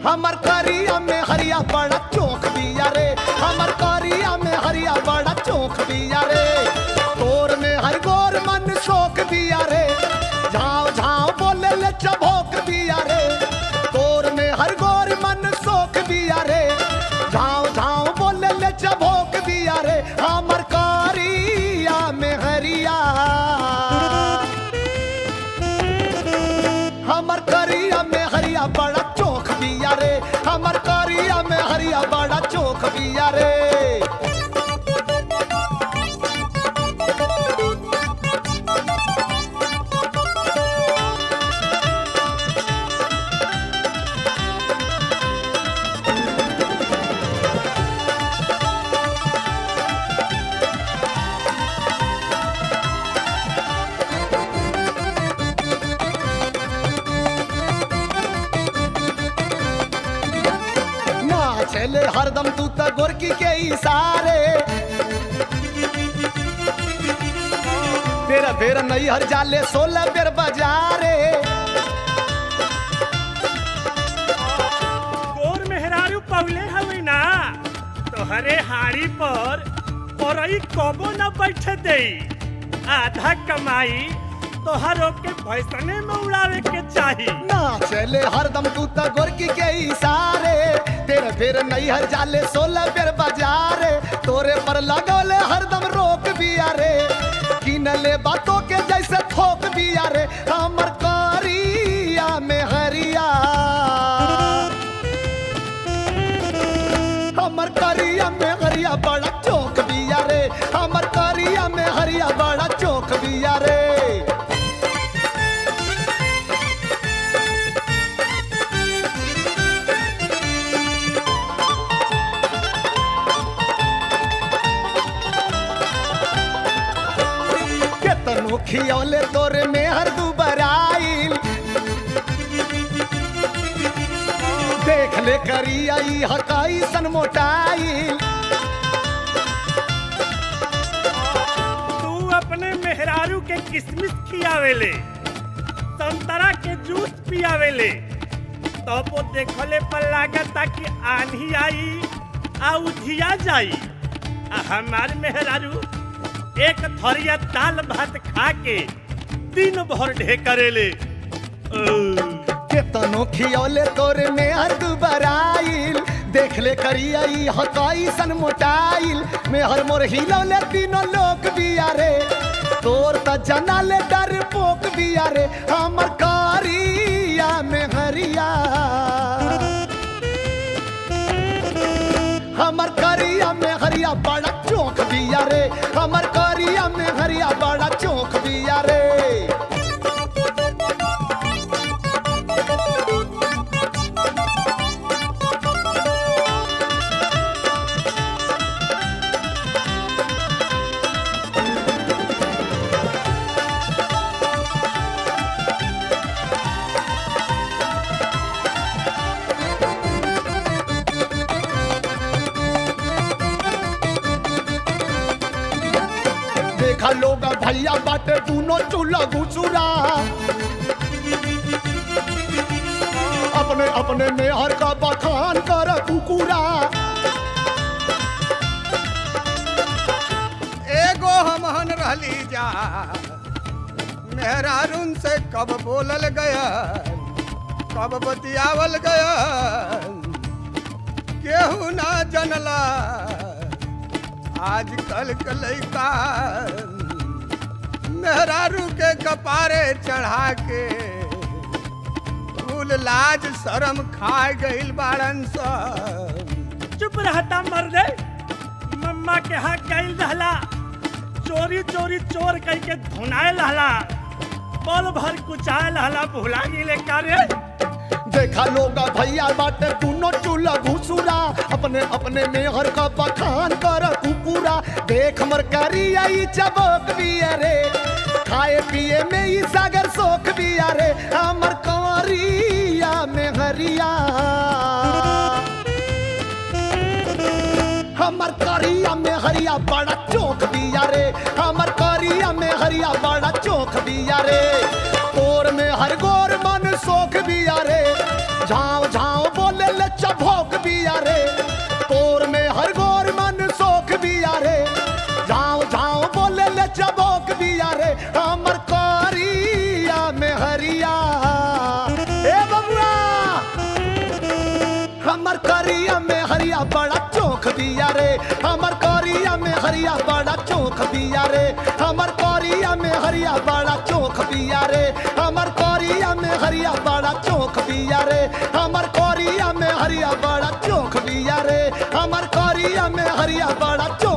हमर करिया में हरिया बड़ा चौक बिया रे, हमर करिया में हरिया बड़ा चौक बिया रे। तोर में हर गोर मन शोक बिया रे, झाँव झाँव बोले ले चबोक बिया रे। तोर में हर गोर मन शोक बिया रे, झाँव झाँव बोले ले चबोक बिया रे। हमर करिया में हरिया, हमर करिया में हरिया बड़ा चौक बिया रे, हमर करिया में हरिया बड़ा चौक बिया रे। चले हरदम तू त गोरकी के इशारे, तेरा बेर नहीं हर जाले 16 बेर बाजारे। गोर मेहरारू पवले हवे ना तोहरे हाड़ी पर औरई कबो न बैठे दे। आधा कमाई तोहरो के भैसने में उड़ावे के चाही। ना चले हरदम तू त गोरकी के इशारे, तेरे बेर नहीं हर जाले 16 बेर बाजारे। तोरे पर लगौले हरदम रोक बिया रे, किनले बातों के जैसे थोक बिया रे। हमर करिया में हरिया, हमर करिया में हरिया बड़ा चौक बिया रे, हमर करिया में हरिया बड़ा चौक बिया रे। खियौले तोरे में हर दुबराइल, देख ले करिया ई हकाई सन मोटाइल। तू अपने मेहरारू के किसमिस खियावेले, संतरा के जूस पियावेले, तो वो देखले पर लागता कि आंधी आई आ उधिया जाई। हमार मेहरारू एक थरिया दाल भात खा के दिन भर ढेकरेले। केतनो खियौले तोरे में हर दुबराइल, देख ले करिया ई हकाई सन मोटाइल। में हर मोर हिलौले तीनों लोग बिया रे, तोर त जनाले डर पोक बिया रे। हमर करिया में हरिया, हमर करिया में हरिया बड़ा चौक बिया रे, हमर करिया में हरिया बड़ा चौक बिया रे। देखा लोग भैया बाटे दूनो चूल्हा घुचुरा, अपने अपने मेहर का बखान कर कुकुरा। एगो हमहन रहली जा, मेहरारून से कब बोलल गया, कब बतियावल गया, केहू ना जनला। आजकल के लइका मेहरारू के कपारे चढ़ा के फूल लाज शरम खा गइल बाड़न सब। चुप रहता मर्दे, मम्मा के हाथ गइल रहला, चोरी चोरी चोर कह के धुनाए रहला, पल भर कुचाए रहला, भुला गिले कारे। देखा लोग भैया बाटे दूनो चूल्हा घुसुरा, अपने अपने मेहर का बखान कर कुकुरा। देख मर करिया ई चबोक बिया रे, खाए पिए में ई सागर सोख बिया रे। हमर करिया में हरिया, हमर करिया में हरिया बड़ा चौक बिया रे, हमर करिया में हरिया बड़ा चौक बिया रे। तोर में हर गोर मन सोख बिया रे, झाँव झाँव बोले हमर करिया में हरिया बड़ा चौक दिया रे हमर करिया में हरिया बड़ा चौक दिया रे हमर करिया में हरिया बड़ा चौक दिया रे हमर करिया में हरिया बड़ा चौक दिया रे हमर करिया में हरिया बड़ा चौक दिया रे हमर करिया में हरिया बड़ा चौक